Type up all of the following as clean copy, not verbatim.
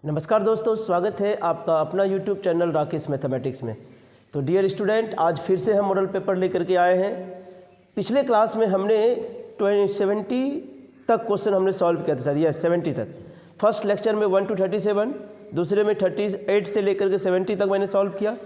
नमस्कार दोस्तों, स्वागत है आपका अपना YouTube चैनल राकेश मैथमेटिक्स में। तो डियर स्टूडेंट, आज फिर से हम मॉडल पेपर लेकर के आए हैं। पिछले क्लास में हमने 70 तक क्वेश्चन हमने सॉल्व किया था, शायद यस 70 तक। फर्स्ट लेक्चर में 1 to 37, दूसरे में 38 से लेकर के 70 तक मैंने सॉल्व किया।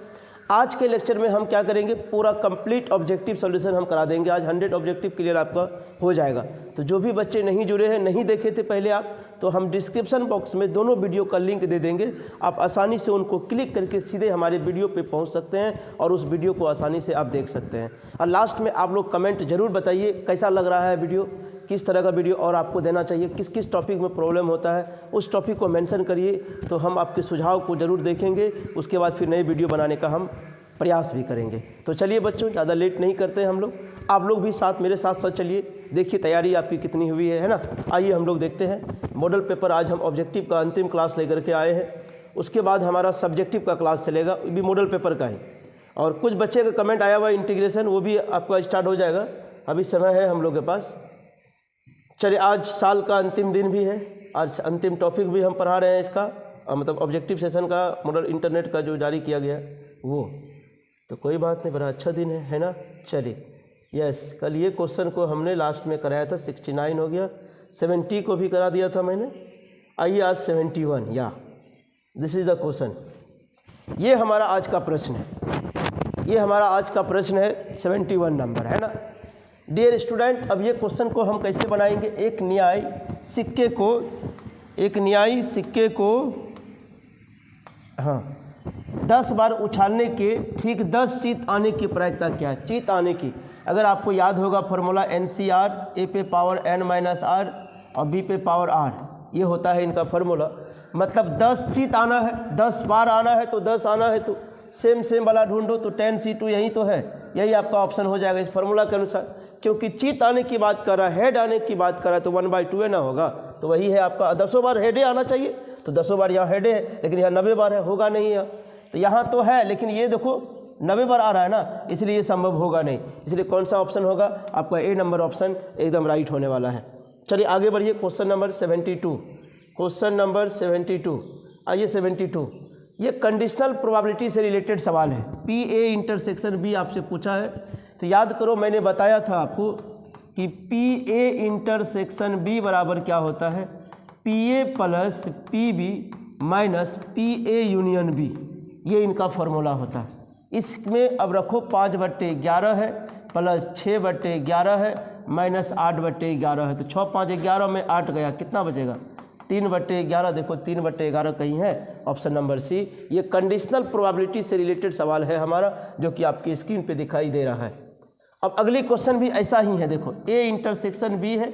आज के लेक्चर में हम क्या करेंगे, पूरा कंप्लीट ऑब्जेक्टिव सॉल्यूशन हम करा देंगे। आज 100 ऑब्जेक्टिव क्लियर आपका हो जाएगा। तो जो भी बच्चे नहीं जुड़े हैं, नहीं देखे थे पहले आप, तो हम डिस्क्रिप्शन बॉक्स में दोनों वीडियो का लिंक दे देंगे। आप आसानी से उनको क्लिक करके सीधे हमारे वीडियो पे पहुंच सकते हैं और उस वीडियो को आसानी से आप देख सकते हैं। और लास्ट में आप लोग कमेंट जरूर बताइए कैसा लग रहा है वीडियो, किस तरह का वीडियो और आपको देना चाहिए, किस किस टॉपिक में प्रॉब्लम होता है, उस टॉपिक को मेंशन करिए। तो हम आपके सुझाव को ज़रूर देखेंगे, उसके बाद फिर नए वीडियो बनाने का हम प्रयास भी करेंगे। तो चलिए बच्चों, ज़्यादा लेट नहीं करते हैं हम लोग। आप लोग भी साथ मेरे साथ साथ चलिए, देखिए तैयारी आपकी कितनी हुई है ना। आइए हम लोग देखते हैं मॉडल पेपर। आज हम ऑब्जेक्टिव का अंतिम क्लास लेकर के आए हैं। उसके बाद हमारा सब्जेक्टिव का क्लास चलेगा, वो भी मॉडल पेपर का ही। और कुछ बच्चे का कमेंट आया हुआ इंटीग्रेशन, वो भी आपका स्टार्ट हो जाएगा। अभी समय है हम लोग के पास। चलिए, आज साल का अंतिम दिन भी है, आज अंतिम टॉपिक भी हम पढ़ा रहे हैं इसका, मतलब ऑब्जेक्टिव सेशन का मॉडल इंटरनेट का जो जारी किया गया वो। तो कोई बात नहीं, बड़ा अच्छा दिन है ना। चलिए, यस, कल ये क्वेश्चन को हमने लास्ट में कराया था, 69 हो गया। 70 को भी करा दिया था मैंने। आइए आज 71, या दिस इज द क्वेश्चन। ये हमारा आज का प्रश्न है, ये हमारा आज का प्रश्न है, 71 नंबर है ना। डियर स्टूडेंट, अब ये क्वेश्चन को हम कैसे बनाएंगे। एक न्यायी सिक्के को हाँ 10 बार उछालने के ठीक 10 चीत आने की प्रायिकता क्या है। चीत आने की, अगर आपको याद होगा फॉर्मूला NCR, A पे पावर n-r और B पे पावर r, ये होता है इनका फॉर्मूला। मतलब 10 चीत आना है, 10 बार आना है, तो 10 आना है तो सेम वाला ढूंढो, तो 10C2 यही तो है, यही आपका ऑप्शन हो जाएगा इस फार्मूला के अनुसार। क्योंकि चीत आने की बात कर रहा है, हेड आने की बात कर रहा है, तो 1/2 ना होगा, तो वही है आपका। 10 बार हेडे आना चाहिए, तो 10 बार यहाँ हेडे है, लेकिन यहाँ 90 बार है, होगा नहीं यहाँ। तो यहाँ तो है, लेकिन ये देखो 90 बार आ रहा है ना, इसलिए ये संभव होगा नहीं। इसलिए कौन सा ऑप्शन होगा आपका, ए नंबर ऑप्शन एकदम राइट होने वाला है। चलिए आगे बढ़िए, क्वेश्चन नंबर 72। क्वेश्चन नंबर 72, आइए 72। ये कंडीशनल प्रोबेबिलिटी से रिलेटेड सवाल है। PA इंटरसेक्शन B आपसे पूछा है। तो याद करो, मैंने बताया था आपको कि PA इंटरसेक्शन B बराबर क्या होता है, PA plus PB minus PA union B, ये इनका फॉर्मूला होता है। इसमें अब रखो 5/11 है, प्लस 6/11 है, माइनस 8/11 है। तो 6 5 11 में 8 गया, कितना बचेगा 3/11। देखो 3/11 कहीं है, ऑप्शन नंबर C। ये कंडीशनल प्रोबेबिलिटी से रिलेटेड सवाल है हमारा, जो कि आपकी स्क्रीन पे दिखाई दे रहा है। अब अगली क्वेश्चन भी ऐसा ही है। देखो A इंटरसेक्शन B है।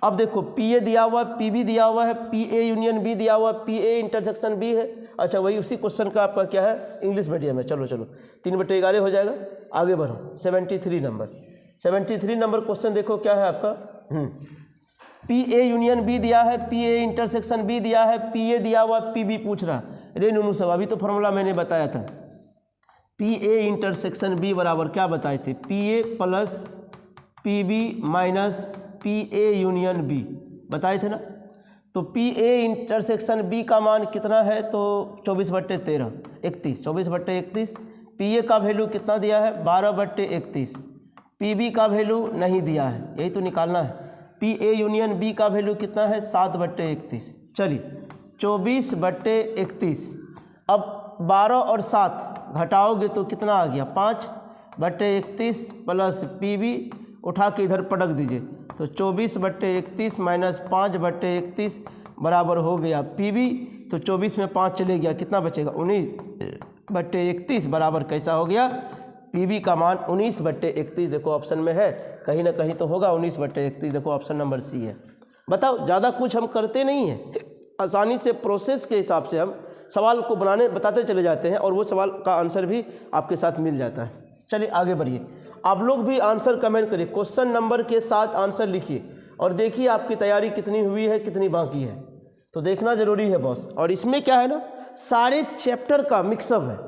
अब देखो PA दिया हुआ है, PB दिया हुआ है, PA यूनियन B दिया हुआ है, PA इंटरसेक्शन B है। अच्छा, वही उसी क्वेश्चन का आपका क्या है, इंग्लिश मीडियम है। चलो 3/11 हो जाएगा। आगे बढ़ो, 73 नंबर क्वेश्चन देखो क्या है आपका। PA यूनियन B दिया है, PA इंटरसेक्शन B दिया है, PA दिया हुआ, PB पूछ रहा। रे नूनू सब, अभी तो फॉर्मूला मैंने बताया था। PA इंटरसेक्शन B बराबर क्या बताए थे, PA plus PB minus PA union B बताए थे ना। तो PA इंटरसेक्शन B का मान कितना है, तो 24/13, 31, 24/31। PA का वैल्यू कितना दिया है, 12/31। PB का वैल्यू नहीं दिया है, यही तो निकालना है। PA यूनियन B का वैल्यू कितना है, 7/31। चलिए 24/31। अब 12 और 7 घटाओगे तो कितना आ गया, 5/31 प्लस PB, उठा के इधर पटक दीजिए, तो 24/31 माइनस 5/31 बराबर हो गया PB। तो 24 में 5 चले गया, कितना बचेगा, 19/31 बराबर कैसा हो गया, PB का मान 19/31। देखो ऑप्शन में है, कहीं ना कहीं तो होगा 19/31। देखो ऑप्शन नंबर C है। बताओ, ज़्यादा कुछ हम करते नहीं हैं, आसानी से प्रोसेस के हिसाब से हम सवाल को बताते चले जाते हैं, और वो सवाल का आंसर भी आपके साथ मिल जाता है। चलिए आगे बढ़िए, आप लोग भी आंसर कमेंट करिए, क्वेश्चन नंबर के साथ आंसर लिखिए, और देखिए आपकी तैयारी कितनी हुई है, कितनी बाकी है। तो देखना जरूरी है बॉस। और इसमें क्या है ना, सारे चैप्टर का मिक्सअप है।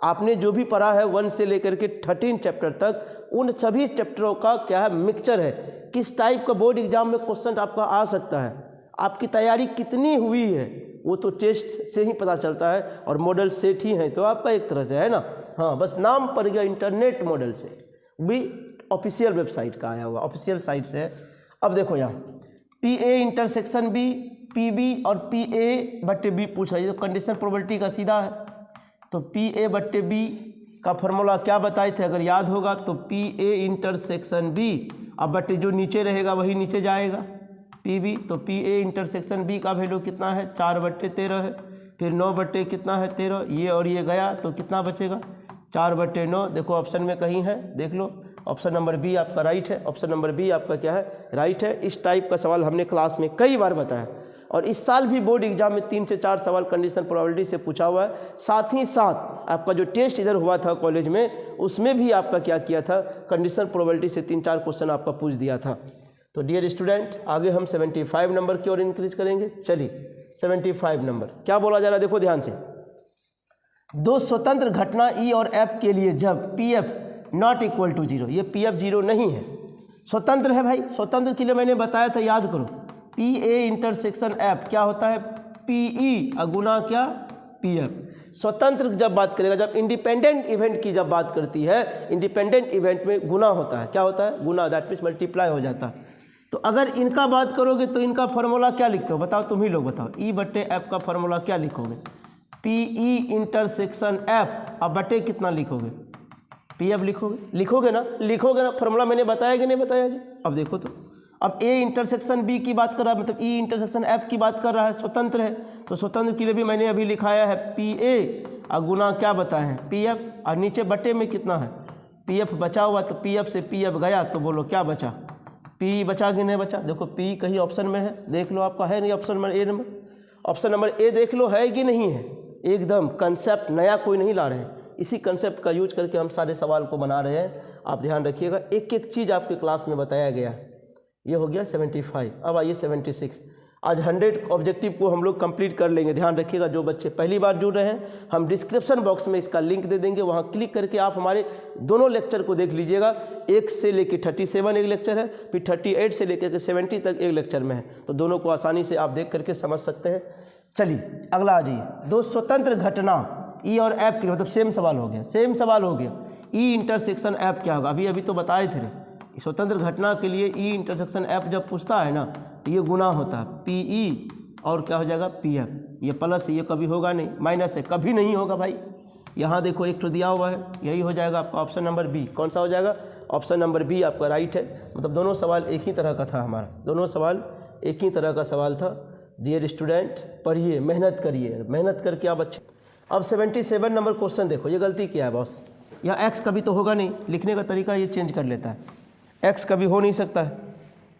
आपने जो भी पढ़ा है 1 से लेकर के 13 चैप्टर तक, उन सभी चैप्टरों का क्या है, मिक्सचर है। किस टाइप का बोर्ड एग्जाम में क्वेश्चन आपका आ सकता है, आपकी तैयारी कितनी हुई है, वो तो टेस्ट से ही पता चलता है और मॉडल सेट ही है तो आपका एक तरह से है ना। हाँ, बस नाम पड़ गया इंटरनेट मॉडल से, भी ऑफिशियल वेबसाइट का आया हुआ, ऑफिशियल साइट से है। अब देखो यहाँ PA इंटरसेक्शन B, PB और PA/B पूछ रही है, तो कंडीशनल प्रोबेबिलिटी का सीधा है। तो PA/B का फॉर्मूला क्या बताए थे, अगर याद होगा तो PA इंटरसेक्शन B, अब बटे जो नीचे रहेगा वही नीचे जाएगा PB, तो PA इंटरसेक्शन B का वैल्यू कितना है 4/13 है, फिर 9 कितना है 13, ये और ये गया तो कितना बचेगा 4/9। देखो ऑप्शन में कहीं है, देख लो, ऑप्शन नंबर बी आपका राइट है, ऑप्शन नंबर बी आपका क्या है राइट है। इस टाइप का सवाल हमने क्लास में कई बार बताया और इस साल भी बोर्ड एग्जाम में 3 से 4 सवाल कंडीशनल प्रोबेबिलिटी से पूछा हुआ है। साथ ही साथ आपका जो टेस्ट इधर हुआ था कॉलेज में, उसमें भी आपका क्या किया था, कंडीशनल प्रोबेबिलिटी से 3-4 क्वेश्चन आपका पूछ दिया था। तो डियर स्टूडेंट, आगे हम 75 नंबर की ओर इंक्रीज करेंगे। चलिए 75 नंबर क्या बोला जा रहा है, देखो ध्यान से। दो स्वतंत्र घटना E और F के लिए जब PF नॉट इक्वल टू 0, ये PF 0 नहीं है, स्वतंत्र है भाई। स्वतंत्र के लिए मैंने बताया था, याद करो, PA इंटरसेक्शन F क्या होता है PE गुना क्या PF। स्वतंत्र जब बात करेगा, जब इंडिपेंडेंट इवेंट की जब बात करती है, इंडिपेंडेंट इवेंट में गुना होता है, क्या होता है गुना, दैट मीन्स मल्टीप्लाई हो जाता है। तो अगर इनका बात करोगे तो इनका फॉर्मूला क्या लिखते हो, बताओ तुम ही लोग बताओ, E/F का फॉर्मूला क्या लिखोगे, PE इंटरसेक्शन F, अब बटे कितना लिखोगे PF लिखोगे ना, फॉर्मूला मैंने बताया कि नहीं बताया जी। अब देखो तो, अब A इंटरसेक्शन B की बात कर रहा है, मतलब E इंटरसेक्शन F की बात कर रहा है, स्वतंत्र है, तो स्वतंत्र के लिए भी मैंने अभी लिखाया है PA और गुना क्या बताए हैं PF, और नीचे बटे में कितना है PF बचा हुआ, तो PF से PF गया तो बोलो क्या बचा, P बचा कि नहीं बचा। देखो P कहीं ऑप्शन में है, देख लो, आपका है नहीं option number A number, option number A देख लो है कि नहीं है। एकदम कंसेप्ट नया कोई नहीं ला रहे हैं, इसी कंसेप्ट का यूज करके हम सारे सवाल को बना रहे हैं। आप ध्यान रखिएगा, एक एक चीज़ आपके क्लास में बताया गया। ये हो गया 75। अब आइए 76। आज 100 ऑब्जेक्टिव को हम लोग कंप्लीट कर लेंगे। ध्यान रखिएगा, जो बच्चे पहली बार जुड़ रहे हैं, हम डिस्क्रिप्शन बॉक्स में इसका लिंक दे देंगे, वहाँ क्लिक करके आप हमारे दोनों लेक्चर को देख लीजिएगा। 1 से लेकर 37 एक लेक्चर है, फिर 38 से लेकर 70 तक एक लेक्चर में है, तो दोनों को आसानी से आप देख करके समझ सकते हैं। चलिए अगला आ जाइए, दो स्वतंत्र घटना E और F के लिए, मतलब सेम सवाल हो गया, E इंटरसेक्शन F क्या होगा, अभी तो बताए थे। स्वतंत्र घटना के लिए E इंटरसेक्शन F जब पूछता है ना, तो ये गुना होता है PE और क्या हो जाएगा PF, ये प्लस, ये कभी होगा नहीं, माइनस है, कभी नहीं होगा भाई। यहाँ देखो एक तो दिया हुआ है, यही हो जाएगा आपका ऑप्शन नंबर बी। कौन सा हो जाएगा, ऑप्शन नंबर बी आपका राइट है। मतलब दोनों सवाल एक ही तरह का था, हमारा दोनों सवाल एक ही तरह का सवाल था। डियर स्टूडेंट, पढ़िए, मेहनत करिए, मेहनत करके आप अच्छे। अब 77 नंबर क्वेश्चन देखो, ये गलती किया है बॉस, यहाँ x कभी तो होगा नहीं, लिखने का तरीका ये चेंज कर लेता है, x कभी हो नहीं सकता है,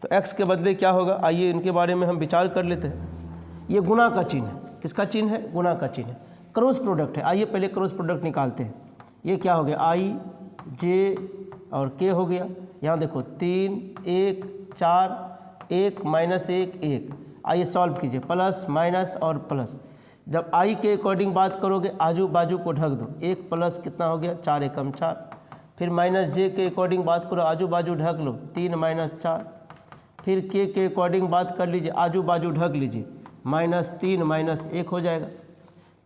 तो x के बदले क्या होगा, आइए इनके बारे में हम विचार कर लेते हैं। ये गुना का चिन्ह है, किसका चिन्ह है, गुना का चिन्ह है, क्रॉस प्रोडक्ट है। आइए पहले क्रॉस प्रोडक्ट निकालते हैं। ये क्या हो गया, I J और K हो गया। यहाँ देखो 3 1 4 1 -1 1, आइए सॉल्व कीजिए, प्लस माइनस और प्लस। जब I के अकॉर्डिंग बात करोगे, आजू बाजू को ढक दो, 1 प्लस कितना हो गया 4 एकम 4, फिर माइनस J के अकॉर्डिंग बात करो, आजू बाजू ढक लो, 3 - 4, फिर K के अकॉर्डिंग बात कर लीजिए, आजू बाजू ढक लीजिए, -3 -1 हो जाएगा,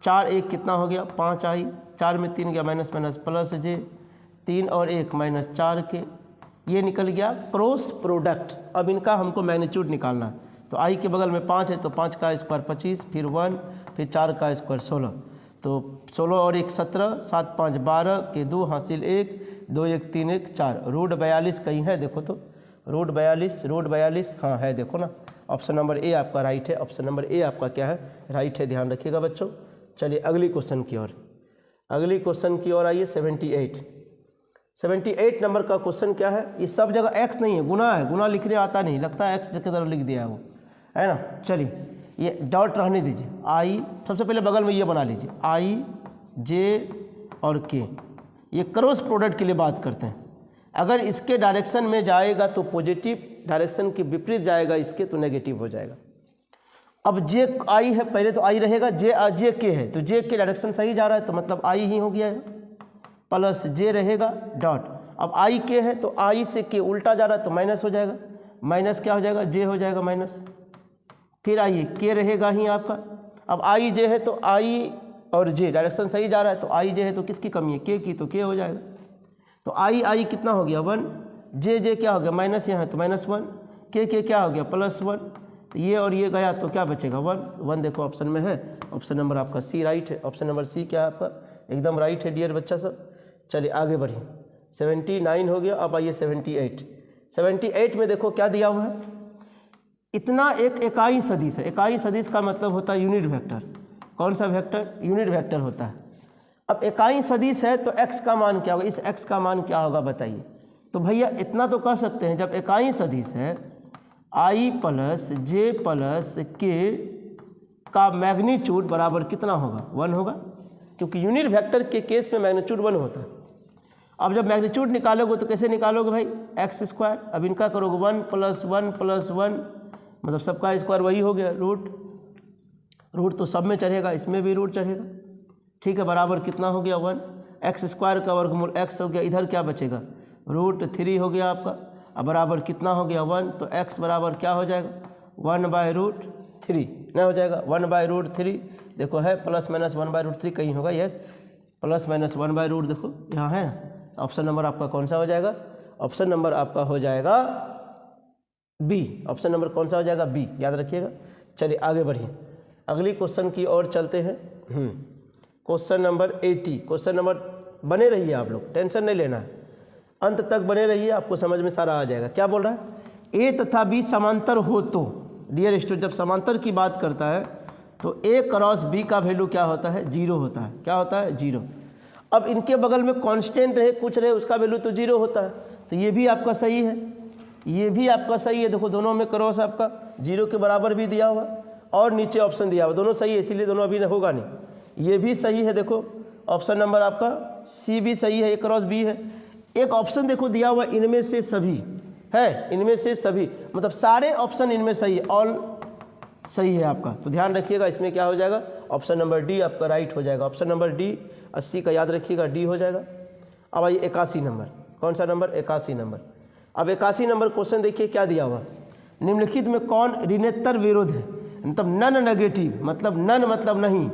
4 1 कितना हो गया 5 I, 4 में 3 गया माइनस माइनस प्लस J, 3 और 1 -4 के, ये निकल गया क्रॉस प्रोडक्ट। अब इनका हमको मैग्नीट्यूड निकालना है, तो I के बगल में 5 है, तो 5 का स्क्वायर 25, फिर 1, फिर 4 का स्क्वायर 16, तो 16 और 1 17, 7 5 12 के 2 हासिल 1, 2 1 3 1 4, रूट 42 कहीं है, देखो तो रूट 42 हाँ है, देखो ना, ऑप्शन नंबर ए आपका राइट है, ऑप्शन नंबर ए आपका क्या है राइट है, ध्यान रखिएगा बच्चों। चलिए अगली क्वेश्चन की ओर आइए। 78 नंबर का क्वेश्चन क्या है, ये सब जगह x नहीं है, गुना है, गुना लिखने आता नहीं, लगता है x की तरह लिख दिया है वो, है ना। चलिए ये डॉट रहने दीजिए, I सबसे पहले बगल में ये बना लीजिए, I J और K, ये क्रॉस प्रोडक्ट के लिए बात करते हैं। अगर इसके डायरेक्शन में जाएगा तो पॉजिटिव, डायरेक्शन के विपरीत जाएगा इसके तो नेगेटिव हो जाएगा। अब J I है, पहले तो I रहेगा, J K है, तो J के डायरेक्शन सही जा रहा है, तो मतलब I ही हो गया है, प्लस J रहेगा डॉट। अब I K है, तो I से K उल्टा जा रहा है, तो माइनस हो जाएगा, माइनस क्या हो जाएगा J हो जाएगा माइनस, फिर आइए K रहेगा ही आपका, अब आई जे है तो आई और जे डायरेक्शन सही जा रहा है, तो आई जे है तो किसकी कमी है, के की, तो के हो जाएगा। तो आई कितना हो गया 1, जे क्या हो गया माइनस, यहाँ है तो -1, के क्या हो गया +1, तो ये और ये गया तो क्या बचेगा 1 देखो ऑप्शन में है, ऑप्शन नंबर आपका सी राइट है। ऑप्शन नंबर सी क्या है आपका, एकदम राइट है डियर बच्चा सब। चलिए आगे बढ़िए, 79 हो गया। अब आइए 78 में देखो क्या दिया हुआ है, इतना एक इकाई सदिश है। इकाई सदिश का मतलब होता है यूनिट वेक्टर। कौन सा वेक्टर, यूनिट वेक्टर होता है। अब इकाई सदिश है तो x का मान क्या होगा, इस x का मान क्या होगा बताइए। तो भैया इतना तो कह सकते हैं, जब इकाई सदिश है i + j + k का मैग्नीट्यूड बराबर कितना होगा 1 होगा, क्योंकि यूनिट वेक्टर के केस में मैग्नीट्यूड 1 होता है। अब जब मैग्नीट्यूड निकालोगे तो कैसे निकालोगे भाई, x²। अब इनका करोगे 1 + 1 + 1, मतलब सबका स्क्वायर वही हो गया रूट तो सब में चढ़ेगा, इसमें भी रूट चढ़ेगा, ठीक है। बराबर कितना हो गया 1, x² का वर्गमूल x हो गया, इधर क्या बचेगा √3 हो गया आपका। अब बराबर कितना हो गया 1, तो x बराबर क्या हो जाएगा 1/√3 ना हो जाएगा 1/√3। देखो है ±1/√3 कहीं होगा, यस ±1/√, देखो यहाँ है ना। ऑप्शन नंबर आपका कौन सा हो जाएगा, ऑप्शन नंबर आपका हो जाएगा बी। ऑप्शन नंबर कौन सा हो जाएगा बी, याद रखिएगा। चलिए आगे बढ़िए, अगली क्वेश्चन की ओर चलते हैं। Question number 80। क्वेश्चन नंबर बने रहिए आप लोग, टेंशन नहीं लेना है, अंत तक बने रहिए, आपको समझ में सारा आ जाएगा। क्या बोल रहा है, ए तथा बी समांतर हो तो डियर स्टूडेंट, जब समांतर की बात करता है तो ए क्रॉस बी का वैल्यू क्या होता है 0 होता है। क्या होता है 0। अब इनके बगल में कांस्टेंट रहे कुछ रहे, उसका वैल्यू तो 0 होता है। तो ये भी आपका सही है, ये भी आपका सही है। देखो दोनों में क्रॉस आपका 0 के बराबर भी दिया हुआ और नीचे ऑप्शन दिया हुआ, दोनों सही है, इसीलिए दोनों अभी होगा नहीं। ये भी सही है, देखो ऑप्शन नंबर आपका सी भी सही है, ए क्रॉस बी है। एक ऑप्शन देखो दिया हुआ इनमें से सभी है, इनमें से सभी मतलब सारे ऑप्शन इनमें सही है, ऑल सही है आपका। तो ध्यान रखिएगा, इसमें क्या हो जाएगा ऑप्शन नंबर डी आपका राइट हो जाएगा। ऑप्शन नंबर डी 80 का याद रखिएगा, डी हो जाएगा। अब आइए 81 नंबर, कौन सा नंबर 81 नंबर। अब 81 नंबर क्वेश्चन देखिए क्या दिया हुआ, निम्नलिखित में कौन ऋणोत्तर विरोध है, मतलब नन नेगेटिव, मतलब नन मतलब नहीं,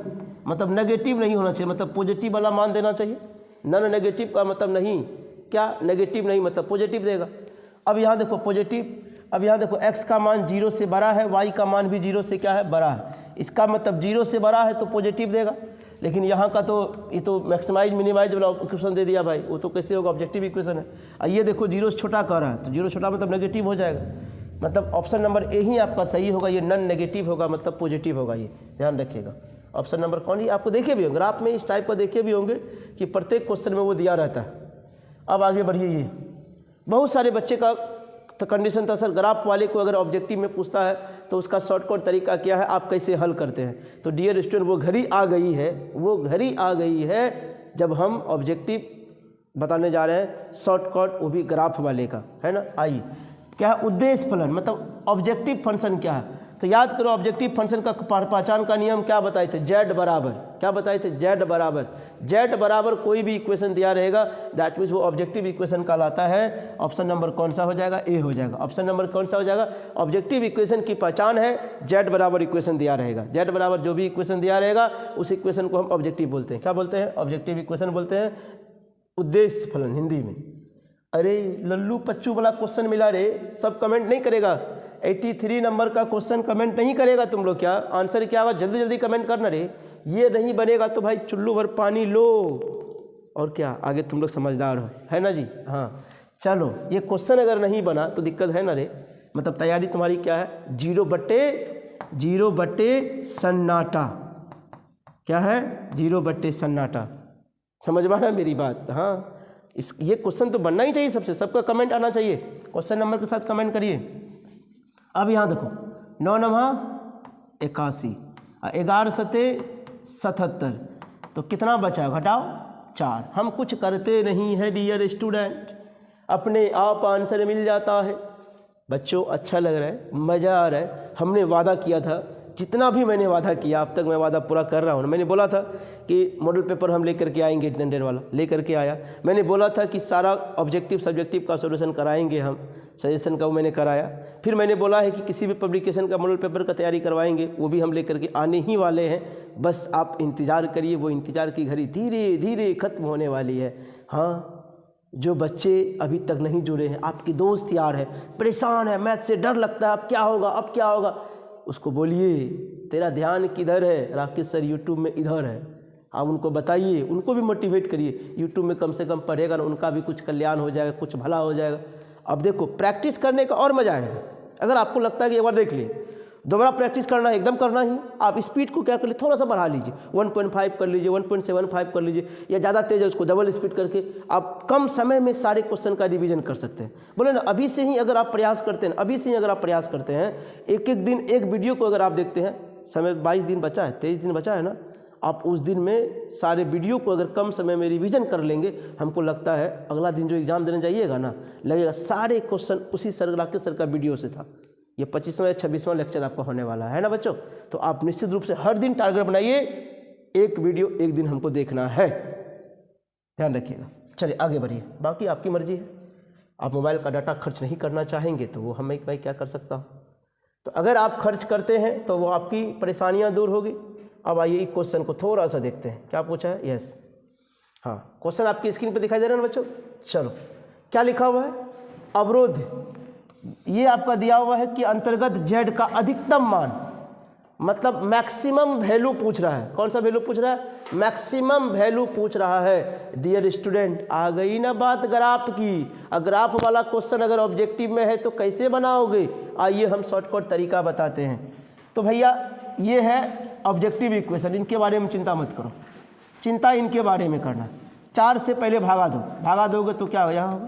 मतलब नेगेटिव नहीं होना चाहिए, मतलब पॉजिटिव वाला मान देना चाहिए। नन नेगेटिव का मतलब नहीं, क्या नेगेटिव नहीं मतलब पॉजिटिव देगा। अब यहाँ देखो पॉजिटिव, अब यहाँ देखो x का मान 0 से बड़ा है, y का मान भी 0 से क्या है बड़ा है, इसका मतलब 0 से बड़ा है तो पॉजिटिव देगा। लेकिन यहाँ का तो ये तो मैक्सिमाइज मिनिमाइज वाला इक्वेशन दे दिया भाई, वो तो कैसे होगा, ऑब्जेक्टिव इक्वेशन है। ये देखो 0 से छोटा कह रहा है, तो 0 छोटा मतलब नेगेटिव हो जाएगा, मतलब ऑप्शन नंबर ए ही आपका सही होगा, ये नन नेगेटिव होगा मतलब पॉजिटिव होगा, ये ध्यान रखिएगा। ऑप्शन नंबर कौन, ये आपको देखे भी होंगे ग्राफ में, इस टाइप का देखे भी होंगे कि प्रत्येक क्वेश्चन में वो दिया रहता है। अब आगे बढ़िए, ये बहुत सारे बच्चे का कंडीशन था सर, ग्राफ वाले को अगर ऑब्जेक्टिव में पूछता है तो उसका शॉर्टकट तरीका क्या है, आप कैसे हल करते हैं। तो डियर स्टूडेंट वो घड़ी आ गई है, वो घड़ी आ गई है जब हम ऑब्जेक्टिव बताने जा रहे हैं, शॉर्टकट वो भी ग्राफ वाले का, है ना। आइए, क्या है उद्देश्य फलन, मतलब ऑब्जेक्टिव फंक्शन क्या है। तो याद करो ऑब्जेक्टिव फंक्शन का पहचान का नियम क्या बताए थे, जेड बराबर, क्या बताए थे जेड बराबर, जेड बराबर कोई भी इक्वेशन दिया रहेगा दैट मीन्स वो ऑब्जेक्टिव इक्वेशन कहलाता है। ऑप्शन नंबर कौन सा हो जाएगा, ए हो जाएगा। ऑप्शन नंबर कौन सा हो जाएगा, ऑब्जेक्टिव इक्वेशन की पहचान है जेड बराबर इक्वेशन दिया रहेगा, जेड बराबर जो भी इक्वेशन दिया रहेगा उस इक्वेशन को हम ऑब्जेक्टिव बोलते हैं। क्या बोलते हैं, ऑब्जेक्टिव इक्वेशन बोलते हैं, उद्देश्य फलन हिंदी में। अरे लल्लू पच्चू वाला क्वेश्चन मिला रे, सब कमेंट नहीं करेगा, 83 नंबर का क्वेश्चन कमेंट नहीं करेगा तुम लोग, क्या आंसर क्या होगा, जल्दी जल्दी कमेंट करना रे। ये नहीं बनेगा तो भाई चुल्लू भर पानी लो, और क्या आगे तुम लोग समझदार हो, है ना जी। हाँ चलो, ये क्वेश्चन अगर नहीं बना तो दिक्कत है ना रे, मतलब तैयारी तुम्हारी क्या है 0/0 सन्नाटा, क्या है 0 सन्नाटा, समझ में आ रहा है मेरी बात। हाँ ये क्वेश्चन तो बनना ही चाहिए सबसे, सबका कमेंट आना चाहिए, क्वेश्चन नंबर के साथ कमेंट करिए। अब यहाँ देखो 9 9 81, 11 7 77, तो कितना बचा, घटाओ 4। हम कुछ करते नहीं है डियर स्टूडेंट, अपने आप आंसर मिल जाता है। बच्चों अच्छा लग रहा है, मज़ा आ रहा है। हमने वादा किया था जितना भी मैंने वादा किया अब तक मैं वादा पूरा कर रहा हूँ। मैंने बोला था कि मॉडल पेपर हम लेकर के आएंगे, 800 वाला लेकर के आया। मैंने बोला था कि सारा ऑब्जेक्टिव सब्जेक्टिव का सॉल्यूशन कराएंगे हम, सजेशन का वो मैंने कराया। फिर मैंने बोला है कि किसी भी पब्लिकेशन का मॉडल पेपर का तैयारी करवाएंगे, वो भी हम लेकर के आने ही वाले हैं। बस आप इंतज़ार करिए, वो इंतज़ार की घड़ी धीरे धीरे ख़त्म होने वाली है। हाँ, जो बच्चे अभी तक नहीं जुड़े हैं, आपकी दोस्त यार है, परेशान है, मैथ से डर लगता है, अब क्या होगा अब क्या होगा, उसको बोलिए तेरा ध्यान किधर है, राकेश सर यूट्यूब में इधर है। आप उनको बताइए, उनको भी मोटिवेट करिए, यूट्यूब में कम से कम पढ़ेगा ना, उनका भी कुछ कल्याण हो जाएगा, कुछ भला हो जाएगा। अब देखो प्रैक्टिस करने का और मज़ा आएगा। अगर आपको लगता है कि एक बार देख लिए, दोबारा प्रैक्टिस करना है, एकदम करना ही, आप स्पीड को क्या कर लीजिए, थोड़ा सा बढ़ा लीजिए, 1.5 कर लीजिए, 1.75 कर लीजिए, या ज़्यादा तेज है उसको डबल स्पीड करके आप कम समय में सारे क्वेश्चन का रिवीजन कर सकते हैं। बोले ना, अभी से ही अगर आप प्रयास करते हैं, अभी से ही अगर आप प्रयास करते हैं, एक एक दिन एक वीडियो को अगर आप देखते हैं, समय 22 दिन बचा है, 23 दिन बचा है ना, आप उस दिन में सारे वीडियो को अगर कम समय में रिवीजन कर लेंगे, हमको लगता है अगला दिन जो एग्ज़ाम देने जाइएगा ना, लगेगा सारे क्वेश्चन उसी सर राकेश सर का वीडियो से था। ये 25वां या 26वां लेक्चर आपका होने वाला है ना बच्चों। तो आप निश्चित रूप से हर दिन टारगेट बनाइए, एक वीडियो एक दिन हमको देखना है, ध्यान रखिएगा। चलिए आगे बढ़िए, बाकी आपकी मर्जी है। आप मोबाइल का डाटा खर्च नहीं करना चाहेंगे तो वो मैं क्या कर सकता हूँ। तो अगर आप खर्च करते हैं तो वो आपकी परेशानियाँ दूर होगी। अब आइए इस क्वेश्चन को थोड़ा सा देखते हैं, क्या पूछा है। यस, हाँ, क्वेश्चन आपकी स्क्रीन पर दिखाई दे रहा है ना बच्चों। चलो, क्या लिखा हुआ है, अवरोध ये आपका दिया हुआ है कि अंतर्गत z का अधिकतम मान, मतलब मैक्सिमम वैल्यू पूछ रहा है। कौन सा वैल्यू पूछ रहा है, मैक्सिमम वैल्यू पूछ रहा है। डियर स्टूडेंट, आ गई ना बात ग्राफ की। ग्राफ वाला क्वेश्चन अगर ऑब्जेक्टिव में है तो कैसे बनाओगे, आइए हम शॉर्टकट तरीका बताते हैं। तो भैया ये है ऑब्जेक्टिव इक्वेशन, इनके बारे में चिंता मत करो, चिंता इनके बारे में करना। 4 से पहले भागा दो, भागा दोगे तो क्या होगा, यहाँ होगा,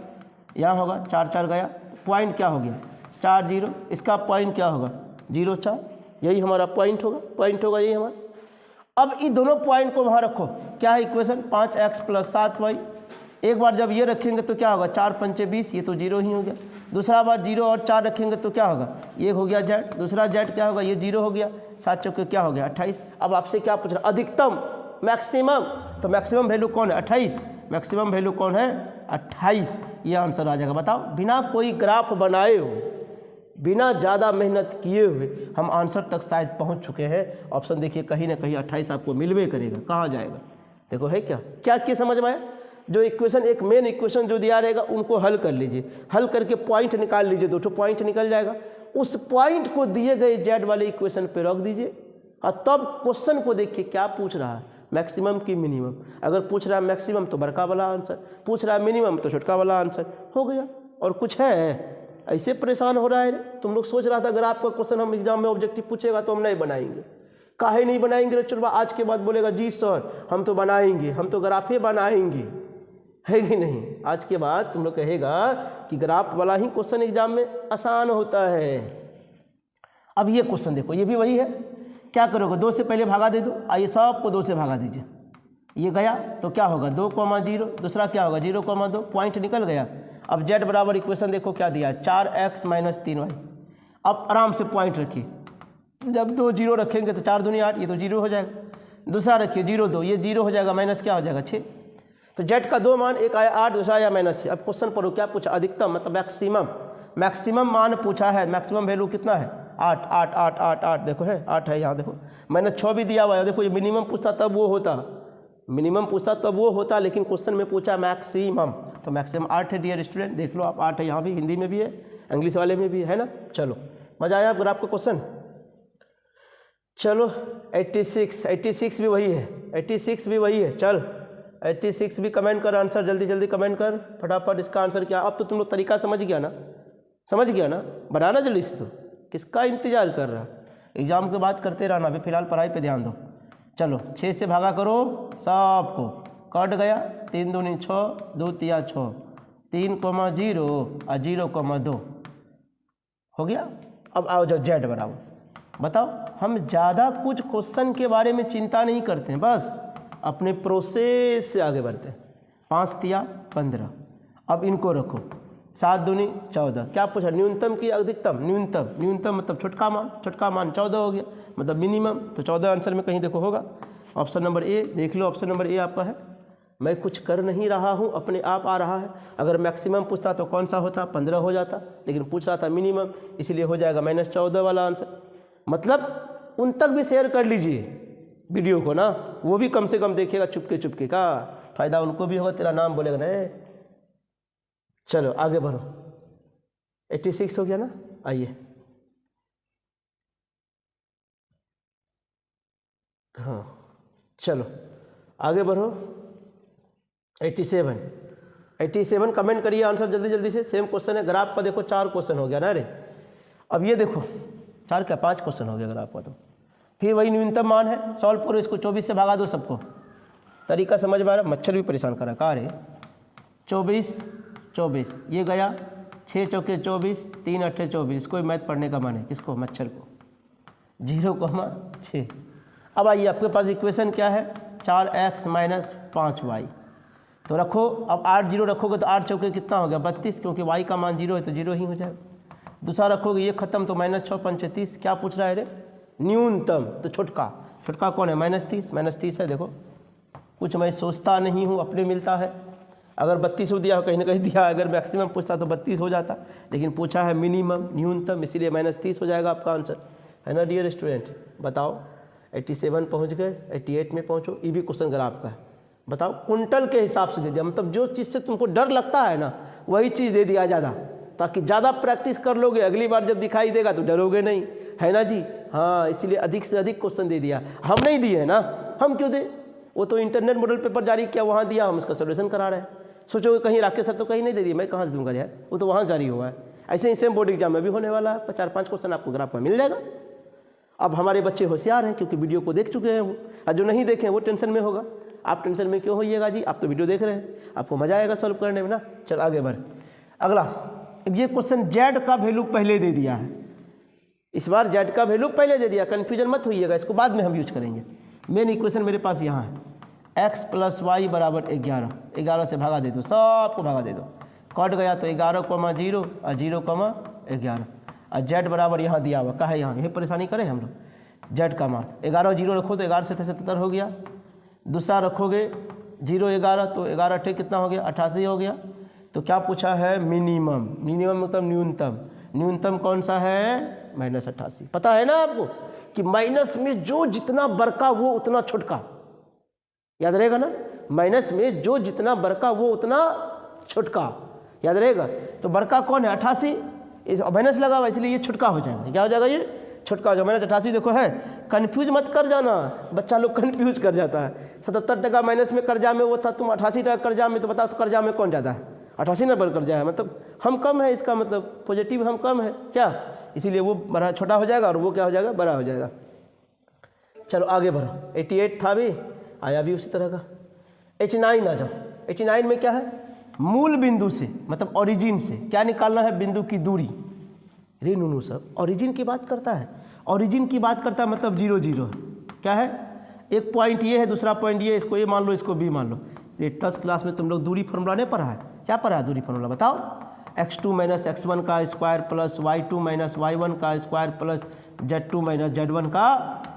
यहाँ होगा, 4 4 गया, पॉइंट क्या हो गया 4 0, इसका पॉइंट क्या होगा 0 4, यही हमारा पॉइंट होगा, पॉइंट होगा यही हमारा। अब इन दोनों पॉइंट को वहाँ रखो, क्या है इक्वेशन 5x + 7y। एक बार जब ये रखेंगे तो क्या होगा 4 5 20, ये तो 0 ही हो गया। दूसरा बार 0 और 4 रखेंगे तो क्या होगा, ये हो गया z, दूसरा z क्या होगा, ये 0 हो गया, 7 चौके क्या हो गया 28। अब आपसे क्या पूछ रहा, अधिकतम मैक्सिमम, तो मैक्सिमम वैल्यू कौन है 28, मैक्सिमम वैल्यू कौन है 28, ये आंसर आ जाएगा। बताओ, बिना कोई ग्राफ बनाए हो, बिना ज़्यादा मेहनत किए हुए हम आंसर तक शायद पहुंच चुके हैं। ऑप्शन देखिए, कहीं ना कहीं 28 आपको मिलवे करेगा। कहाँ जाएगा, देखो है क्या क्या समझ में आया। जो इक्वेशन, एक मेन इक्वेशन जो दिया रहेगा उनको हल कर लीजिए, हल करके पॉइंट निकाल लीजिए, 2 पॉइंट निकल जाएगा। उस पॉइंट को दिए गए जेड वाले इक्वेशन पे रख दीजिए और तब क्वेश्चन को देखिए क्या पूछ रहा है, मैक्सिमम की मिनिमम। अगर पूछ रहा है मैक्सिमम तो बड़का वाला आंसर, पूछ रहा है मिनिमम तो छोटका वाला आंसर, हो गया। और कुछ है, ऐसे परेशान हो रहा है। तुम लोग सोच रहा था अगर आपका क्वेश्चन हम एग्जाम में ऑब्जेक्टिव पूछेगा तो हम नहीं बनाएंगे। काहे नहीं बनाएंगे रे चुलवा, आज के बाद बोलेगा जी सर हम तो बनाएंगे, हम तो ग्राफे बनाएंगे, है कि नहीं। आज के बाद तुम लोग कहेगा कि ग्राफ वाला ही क्वेश्चन एग्जाम में आसान होता है। अब ये क्वेश्चन देखो, ये भी वही है। क्या करोगे, 2 से पहले भागा दे दो, आइए सबको 2 से भागा दीजिए। ये गया तो क्या होगा 2, 0, दूसरा क्या होगा 0, 2, पॉइंट निकल गया। अब z बराबर इक्वेशन देखो क्या दिया है 4x - 3y। अब आराम से पॉइंट रखिए, जब 2 0 रखेंगे तो 4 दूनी 8, ये तो 0 हो जाएगा। दूसरा रखिए 0 2, ये 0 हो जाएगा, माइनस क्या हो जाएगा 6। तो z का 2 मान, एक आया 8, दूसरा आया -6। अब क्वेश्चन पढ़ो क्या पूछा, अधिकतम मतलब मैक्सिमम, मैक्सिमम मान पूछा है। मैक्सिमम वैल्यू कितना है 8 8 8 8 8, देखो है 8 है, यहाँ देखो -6 भी दिया हुआ है। देखो ये मिनिमम पूछता तब वो होता, मिनिमम पूछता तब वो होता, लेकिन क्वेश्चन में पूछा मैक्सिमम, तो मैक्सिमम 8 है। डियर स्टूडेंट देख लो आप, 8 है, यहाँ भी हिंदी में भी है, इंग्लिश वाले में भी है ना। चलो मजा आया आपको आपका क्वेश्चन। चलो 86 भी वही है, 86 भी वही है। चल 86 भी कमेंट कर, आंसर जल्दी जल्दी कमेंट कर फटाफट। इसका आंसर क्या, अब तो तुम लोग तरीका समझ गया ना, समझ गया ना, बनाना जल्दी से। तो किसका इंतजार कर रहा, एग्जाम के बाद करते रहना, अभी फिलहाल पढ़ाई पे ध्यान दो। चलो 6 से भागा करो सबको, कट गया 3 दूनी 6, 2 तिया 6, 3, 0 और 0, 2 हो गया। अब आओ जो जेड बराबर, बताओ। हम ज़्यादा कुछ क्वेश्चन के बारे में चिंता नहीं करते हैं, बस अपने प्रोसेस से आगे बढ़ते हैं। 5 तिया 15, अब इनको रखो, 7 दूनी 14। क्या पूछा? न्यूनतम की अधिकतम? न्यूनतम मतलब छोटका मान 14 हो गया, मतलब मिनिमम। तो 14 आंसर में कहीं देखो होगा। ऑप्शन नंबर ए देख लो, ऑप्शन नंबर ए आपका है। मैं कुछ कर नहीं रहा हूँ, अपने आप आ रहा है। अगर मैक्सिमम पूछता तो कौन सा होता? 15 हो जाता, लेकिन पूछ रहा था मिनिमम, इसलिए हो जाएगा -14 वाला आंसर। मतलब उन तक भी शेयर कर लीजिए वीडियो को ना, वो भी कम से कम देखेगा चुपके का, फायदा उनको भी होगा, तेरा नाम बोलेगा ना। चलो आगे बढ़ो। 86 हो गया ना, आइए। हाँ चलो आगे बढ़ो। 87 कमेंट करिए आंसर जल्दी से। सेम क्वेश्चन है, ग्राफ का देखो 4 क्वेश्चन हो गया ना रे। अब ये देखो 4 क्या 5 क्वेश्चन हो गया ग्राफ का। तो फिर वही न्यूनतम मान है, सॉल्व करो इसको, 24 से भागा दो सबको। तरीका समझ में आ रहा? मच्छर भी परेशान कर रहा है। कहाँ रे? 24 ये गया, 6 चौके 24, 3 अट्ठे 24। कोई मैथ पढ़ने का मन है किसको? मच्छर को। 0,6। अब आइए, आपके पास इक्वेशन क्या है? 4x - 5y। तो रखो, अब 8 0 रखोगे तो 8 चौके कितना हो गया? 32, क्योंकि y का मान 0 है तो 0 ही हो जाएगा। दूसरा रखोगे, ये खत्म, तो -6 5 30। क्या पूछ रहा है रे? न्यूनतम। तो छोटका कौन है? -30 है। देखो कुछ मैं सोचता नहीं हूँ, अपने मिलता है। अगर 32 दिया हो, कहीं ना कहीं दिया, अगर मैक्सिमम पूछता तो 32 हो जाता, लेकिन पूछा है मिनिमम, न्यूनतम, इसीलिए -30 हो जाएगा आपका आंसर, है ना डियर स्टूडेंट? बताओ 87 पहुँच गए, 88 में पहुँचो। ये भी क्वेश्चन ग्राफ का है। बताओ कुंटल के हिसाब से दे दिया, मतलब जो चीज़ से तुमको डर लगता है ना, वही चीज़ दे दिया ज़्यादा, ताकि ज़्यादा प्रैक्टिस कर लोगे, अगली बार जब दिखाई देगा तो डरोगे नहीं, है ना जी? हाँ, इसीलिए अधिक से अधिक क्वेश्चन दे दिया। हम नहीं दिए है ना, हम क्यों दे? वो तो इंटरनेट मॉडल पेपर जारी किया, वहाँ दिया, हम उसका सोल्यूशन करा रहे हैं। सोचोगे कहीं राकेश सर तो कहीं नहीं दे दिए, मैं कहाँ से दूंगा यार, वो तो वहाँ जारी हुआ है। ऐसे ही सेम बोर्ड एग्जाम में भी होने वाला है, 4-5 क्वेश्चन आपको ग्राफ में मिल जाएगा। अब हमारे बच्चे होशियार हैं, क्योंकि वीडियो को देख चुके हैं वो, और जो नहीं देखें वो टेंशन में होगा। आप टेंशन में क्यों होइएगा जी? आप तो वीडियो देख रहे हैं, आपको मजा आएगा सॉल्व करने में ना। चल आगे बढ़। अगला, ये क्वेश्चन जेड का वैल्यू पहले दे दिया है, इस बार जेड का वैल्यू पहले दे दिया, कन्फ्यूजन मत होइएगा, इसको बाद में हम यूज करेंगे। मेन इक्वेशन मेरे पास यहाँ है, x + y = 11। 11 से भागा दे दो, सबको भागा दे दो, कट गया तो 11, 0 और 0, 11 और जेड बराबर यहाँ दिया हुआ, कहा है यहाँ, यही परेशानी करें हम लोग। जेड का मान 11 0 रखो तो 11 से 77 हो गया। दूसरा रखोगे 0 11 तो 11 अट्ठे कितना हो गया? 88 हो गया। तो क्या पूछा है? मिनिमम मतलब न्यूनतम कौन सा है? -88। पता है ना आपको कि माइनस में जो जितना बड़का वो उतना छोटका, याद रहेगा ना? माइनस में जो जितना बड़का वो उतना छोटका, याद रहेगा। तो बड़का कौन है? 88, इस माइनस लगा हुआ इसलिए ये छोटका हो जाएगा। क्या हो जाएगा? ये छोटका हो जाएगा। -88 देखो है, कन्फ्यूज मत कर जाना, बच्चा लोग कन्फ्यूज कर जाता है। 77% माइनस में कर्जा में वो था, तुम 88% कर्जा में, तो बताओ तो कर्जा में कौन ज़्यादा है? 88 नंबर कर्जा है, मतलब हम कम है, इसका मतलब पॉजिटिव हम कम है क्या, इसीलिए वो बड़ा छोटा हो जाएगा और वो क्या हो जाएगा? बड़ा हो जाएगा। चलो आगे बढ़ो। 88 था भी, आया भी उसी तरह का। 89 आ जाओ। 89 में क्या है? मूल बिंदु से, मतलब ओरिजिन से क्या निकालना है? बिंदु की दूरी। रे नूनू सब ओरिजिन की बात करता है, ओरिजिन की बात करता है, मतलब 0 0 क्या है? एक पॉइंट ये है, दूसरा पॉइंट ये, इसको ए मान लो, इसको बी मान लो। ये 10 क्लास में तुम लोग दूरी फॉर्मूला नहीं पढ़ा है? क्या पढ़ा है दूरी फॉर्मूला? बताओ। x2 - x1 का स्क्वायर प्लस y2 - y1 का स्क्वायर प्लस z2 - z1 का